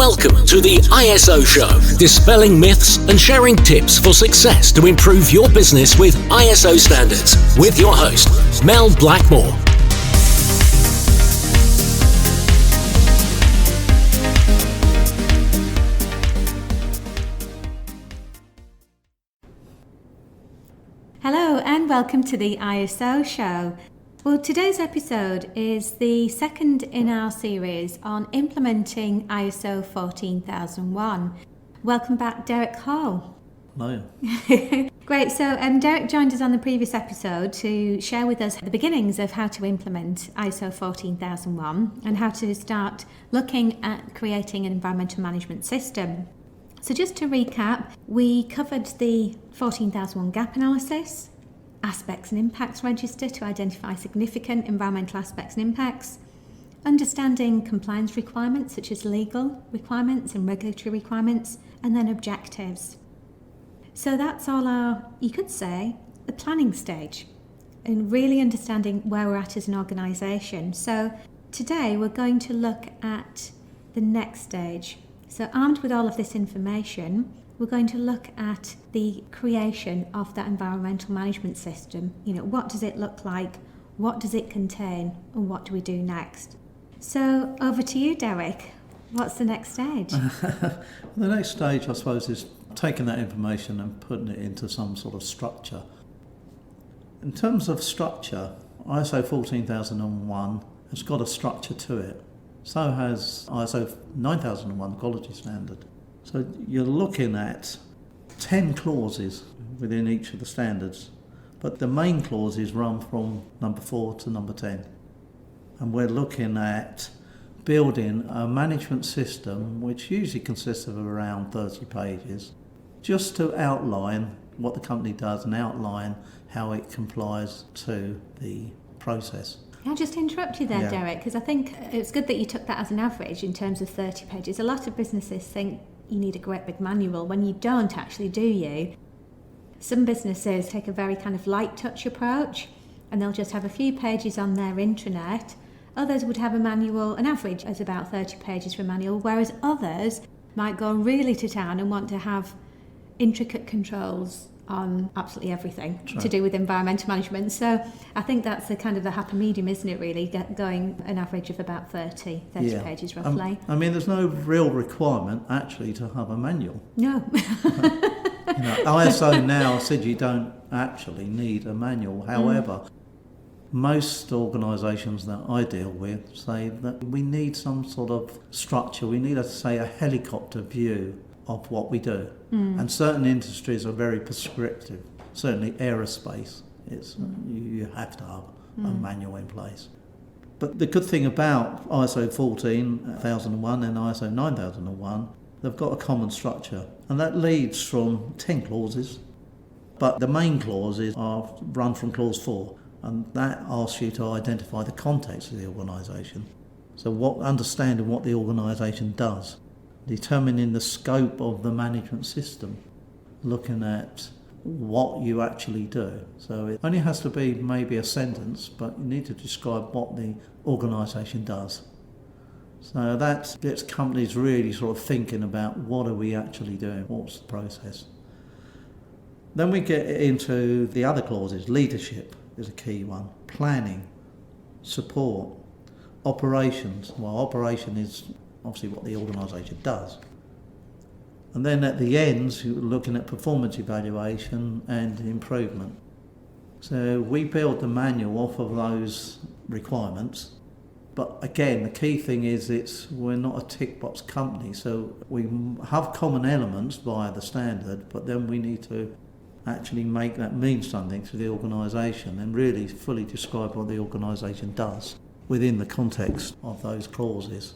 Welcome to the ISO Show, dispelling myths and sharing tips for success to improve your business with ISO standards, with your host, Mel Blackmore. Hello and welcome to the ISO Show. Well, today's episode is the second in our series on implementing ISO 14001. Welcome back, Derek Hall. Hello. Great, so Derek joined us on the previous episode to share with us the beginnings of how to implement ISO 14001 and how to start looking at creating an environmental management system. So just to recap, we covered the 14001 gap analysis, aspects and impacts register to identify significant environmental aspects and impacts, understanding compliance requirements such as legal requirements and regulatory requirements, and then objectives. So that's all our, you could say, the planning stage and really understanding where we're at as an organisation. So today we're going to look at the next stage. So armed with all of this information, we're going to look at the creation of that environmental management system. You know, what does it look like? What does it contain? And what do we do next? So over to you, Derek. What's the next stage? The next stage, I suppose, is taking that information and putting it into some sort of structure. In terms of structure, ISO 14001 has got a structure to it. So has ISO 9001 quality standard. So you're looking at 10 clauses within each of the standards, but the main clauses run from number 4 to number 10. And we're looking at building a management system which usually consists of around 30 pages, just to outline what the company does and outline how it complies to the process. I'll just interrupt you there, Yeah. Derek, because I think it's good that you took that as an average in terms of 30 pages. A lot of businesses think you need a great big manual when you don't actually, do you? Some businesses take a very kind of light touch approach and they'll just have a few pages on their intranet. Others would have a manual, an average is about 30 pages for a manual, whereas others might go really to town and want to have intricate controls on absolutely everything to do with environmental management. So I think that's the kind of the happy medium, isn't it, really, going an average of about 30 pages roughly. I mean, there's no real requirement actually to have a manual. No. ISO now said you don't actually need a manual. However, most organisations that I deal with say that we need some sort of structure. We need, say, a helicopter view of what we do. And certain industries are very prescriptive. Certainly aerospace, you have to have a manual in place. But the good thing about ISO 14001 and ISO 9001, they've got a common structure, and that leads from 10 clauses, but the main clauses are run from clause 4, and that asks you to identify the context of the organisation. So understanding what the organisation does, determining the scope of the management system, looking at what you actually do. So it only has to be maybe a sentence, but you need to describe what the organisation does. So that gets companies really sort of thinking about what are we actually doing, what's the process. Then we get into the other clauses. Leadership is a key one, planning, support, operations. Well, operation is obviously what the organisation does. And then at the end, you're looking at performance evaluation and improvement. So we build the manual off of those requirements. But again, the key thing is we're not a tick box company, so we have common elements via the standard, but then we need to actually make that mean something to the organisation and really fully describe what the organisation does within the context of those clauses.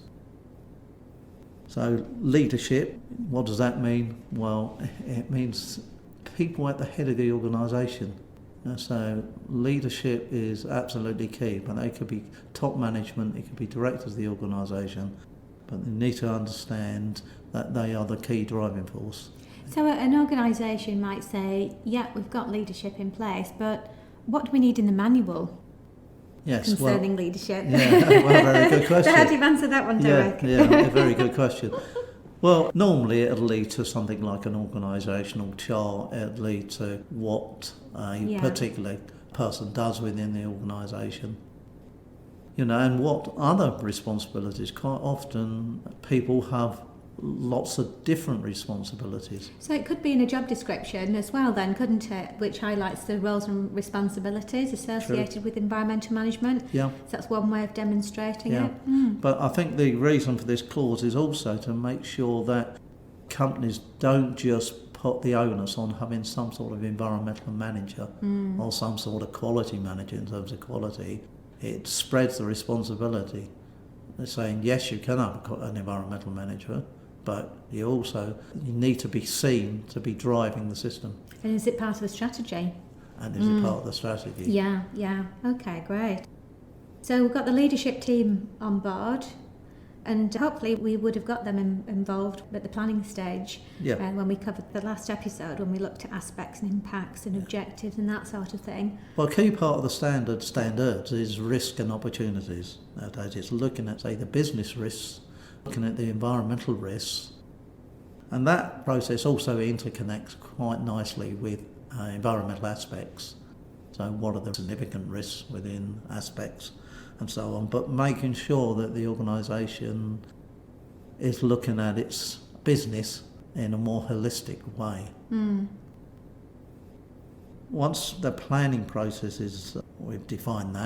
So leadership, what does that mean? Well, it means people at the head of the organisation. So leadership is absolutely key, but they could be top management, it could be directors of the organisation, but they need to understand that they are the key driving force. So an organisation might say, yeah, we've got leadership in place, but what do we need in the manual? concerning leadership? Yeah, well, very good question. So how do you answer that one, Derek? Yeah, a very good question. Well, normally it'll lead to something like an organisational chart. It'll lead to what a particular person does within the organisation. And what other responsibilities. Quite often people have lots of different responsibilities. So it could be in a job description as well then, couldn't it? Which highlights the roles and responsibilities associated with environmental management. Yeah. So that's one way of demonstrating Yeah. it. But I think the reason for this clause is also to make sure that companies don't just put the onus on having some sort of environmental manager or some sort of quality manager in terms of quality. It spreads the responsibility. They're saying, yes, you can have an environmental manager, but you need to be seen to be driving the system. And is it part of the strategy? And is it part of the strategy? Yeah. Okay, great. So we've got the leadership team on board, and hopefully we would have got them involved at the planning stage when we covered the last episode, when we looked at aspects and impacts and objectives and that sort of thing. Well, a key part of the standards is risk and opportunities. Nowadays it's looking at, say, the business risks, looking at the environmental risks, and that process also interconnects quite nicely with environmental aspects. So what are the significant risks within aspects and so on, but making sure that the organisation is looking at its business in a more holistic way. Once the planning process is, we've defined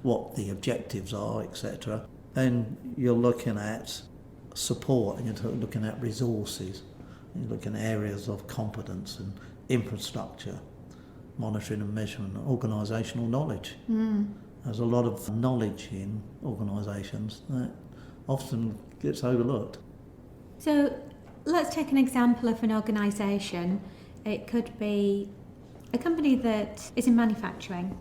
what the objectives are, etc., then you're looking at support and you're looking at resources, you're looking at areas of competence and infrastructure, monitoring and measurement, organisational knowledge. There's a lot of knowledge in organisations that often gets overlooked. So let's take an example of an organisation. It could be a company that is in manufacturing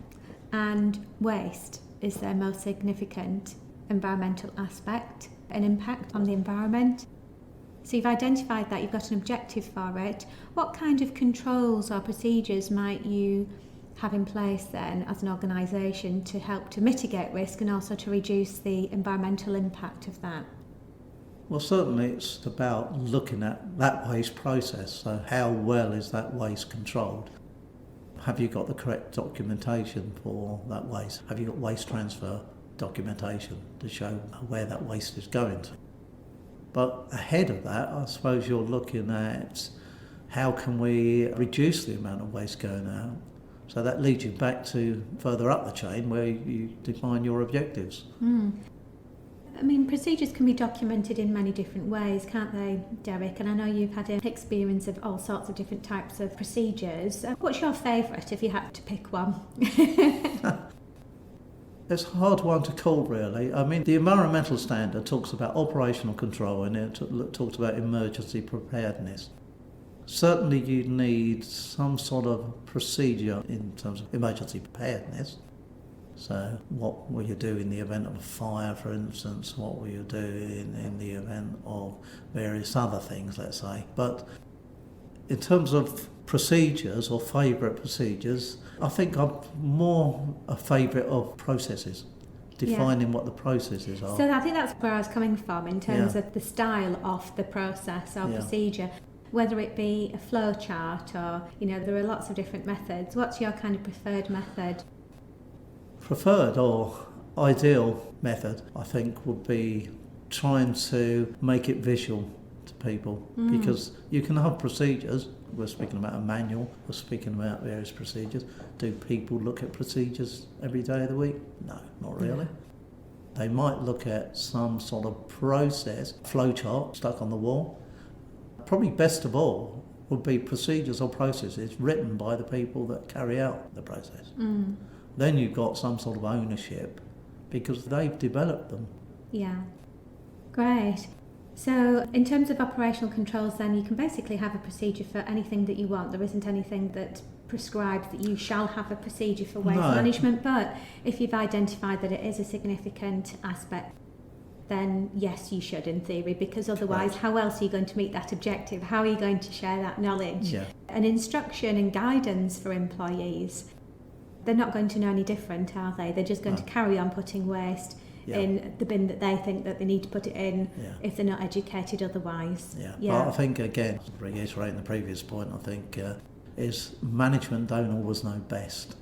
and waste is their most significant environmental aspect, an impact on the environment. So you've identified that, you've got an objective for it. What kind of controls or procedures might you have in place then as an organisation to help to mitigate risk and also to reduce the environmental impact of that? Well, certainly it's about looking at that waste process. So how well is that waste controlled? Have you got the correct documentation for that waste? Have you got waste transfer documentation to show where that waste is going to? But ahead of that, I suppose you're looking at how can we reduce the amount of waste going out? So that leads you back to further up the chain where you define your objectives. I mean, procedures can be documented in many different ways, can't they, Derek? And I know you've had an experience of all sorts of different types of procedures. What's your favourite if you had to pick one? It's a hard one to call, really. I mean, the environmental standard talks about operational control and it talks about emergency preparedness. Certainly you need some sort of procedure in terms of emergency preparedness. So what will you do in the event of a fire, for instance? What will you do in the event of various other things, let's say? But in terms of procedures or favourite procedures, I think I'm more a favourite of processes, defining what the processes are. So I think that's where I was coming from in terms of the style of the process or procedure. Whether it be a flow chart or, there are lots of different methods. What's your kind of preferred method? Preferred or ideal method, I think, would be trying to make it visual to people. Because you can have procedures. We're speaking about a manual. We're speaking about various procedures. Do people look at procedures every day of the week? No, not really. They might look at some sort of process, flow chart stuck on the wall. Probably best of all would be procedures or processes written by the people that carry out the process. Then you've got some sort of ownership because they've developed them. Yeah, great. So in terms of operational controls then, you can basically have a procedure for anything that you want. There isn't anything that prescribes that you shall have a procedure for waste management, but if you've identified that it is a significant aspect, then yes, you should in theory, because otherwise how else are you going to meet that objective? How are you going to share that knowledge? And instruction and guidance for employees, they're not going to know any different, are they? They're just going to carry on putting waste in the bin that they think that they need to put it in if they're not educated otherwise. But I think, again, reiterating the previous point, I think is management don't always know best.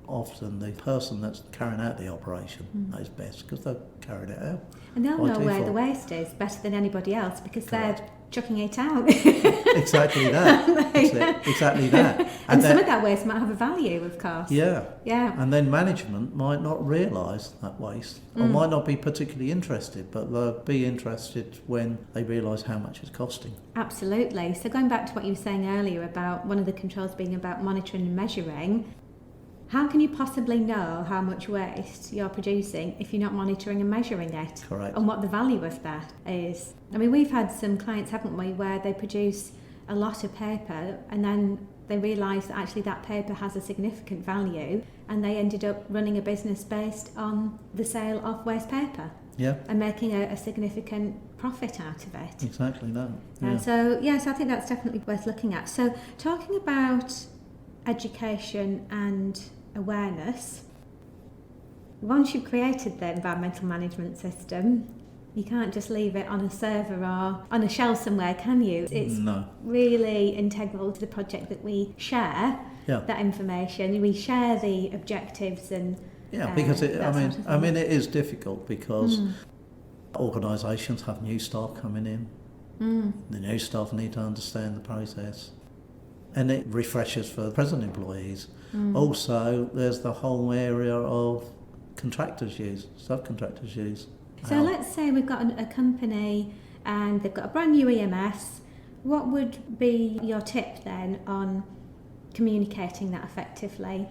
Often the person that's carrying out the operation knows best because they've carried it out. And they'll know where the waste is better than anybody else because they're chucking it out. Exactly that. Exactly that. And some of that waste might have a value, of course. Yeah. And then management might not realise that waste or might not be particularly interested, but they'll be interested when they realise how much it's costing. Absolutely. So going back to what you were saying earlier about one of the controls being about monitoring and measuring, how can you possibly know how much waste you're producing if you're not monitoring and measuring it? Correct. And what the value of that is? I mean, we've had some clients, haven't we, where they produce a lot of paper and then they realise that actually that paper has a significant value and they ended up running a business based on the sale of waste paper. And making a significant profit out of it. Exactly that. So I think that's definitely worth looking at. So talking about education and awareness, once you've created the environmental management system, you can't just leave it on a server or on a shelf somewhere, can you? It's really integral to the project that we share that information. We share the objectives and because I mean it is difficult because organisations have new staff coming in. The new staff need to understand the process. And it refreshes for the present employees. Also, there's the whole area of contractors use, subcontractors use. So let's say we've got a company and they've got a brand new EMS. What would be your tip then on communicating that effectively?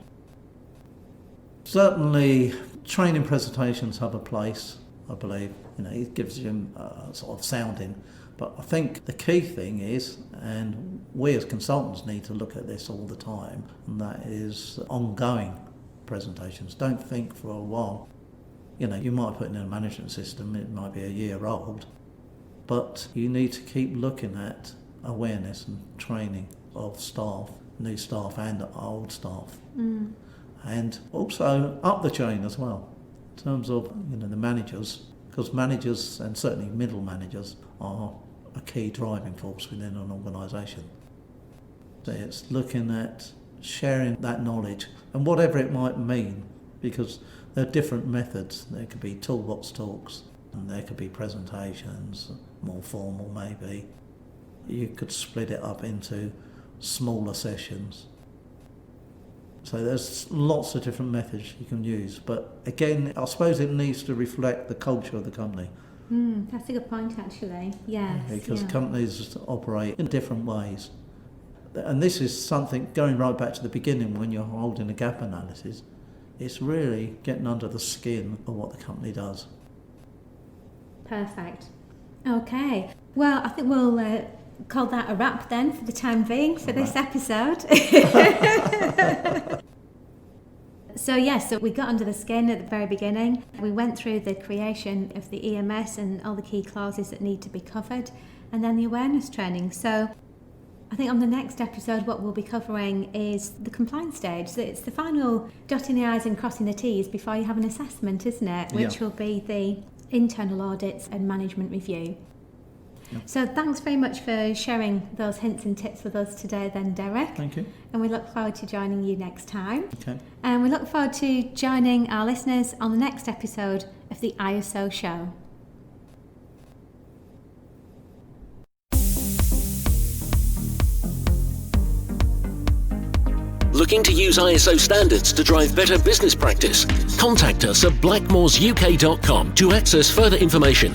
Certainly, training presentations have a place, I believe. It gives you a sort of sounding. But I think the key thing is, and we as consultants need to look at this all the time, and that is ongoing presentations. Don't think for a while. You might put in a management system, it might be a year old, but you need to keep looking at awareness and training of staff, new staff and old staff. And also up the chain as well, in terms of the managers, because managers and certainly middle managers are a key driving force within an organisation. So it's looking at sharing that knowledge and whatever it might mean, because there are different methods. There could be toolbox talks and there could be presentations, more formal maybe. You could split it up into smaller sessions. So there's lots of different methods you can use, but again, I suppose it needs to reflect the culture of the company. That's a good point, actually. Yes. Because companies operate in different ways. And this is something, going right back to the beginning when you're holding a gap analysis, it's really getting under the skin of what the company does. Perfect. Okay. Well, I think we'll call that a wrap then for the time being for this episode. So we got under the skin at the very beginning. We went through the creation of the EMS and all the key clauses that need to be covered, and then the awareness training. So I think on the next episode what we'll be covering is the compliance stage. So it's the final dotting the I's and crossing the T's before you have an assessment, isn't it? Which will be the internal audits and management review. So thanks very much for sharing those hints and tips with us today then, Derek. Thank you. And we look forward to joining you next time. Okay. And we look forward to joining our listeners on the next episode of the ISO Show. Looking to use ISO standards to drive better business practice? Contact us at blackmoresuk.com to access further information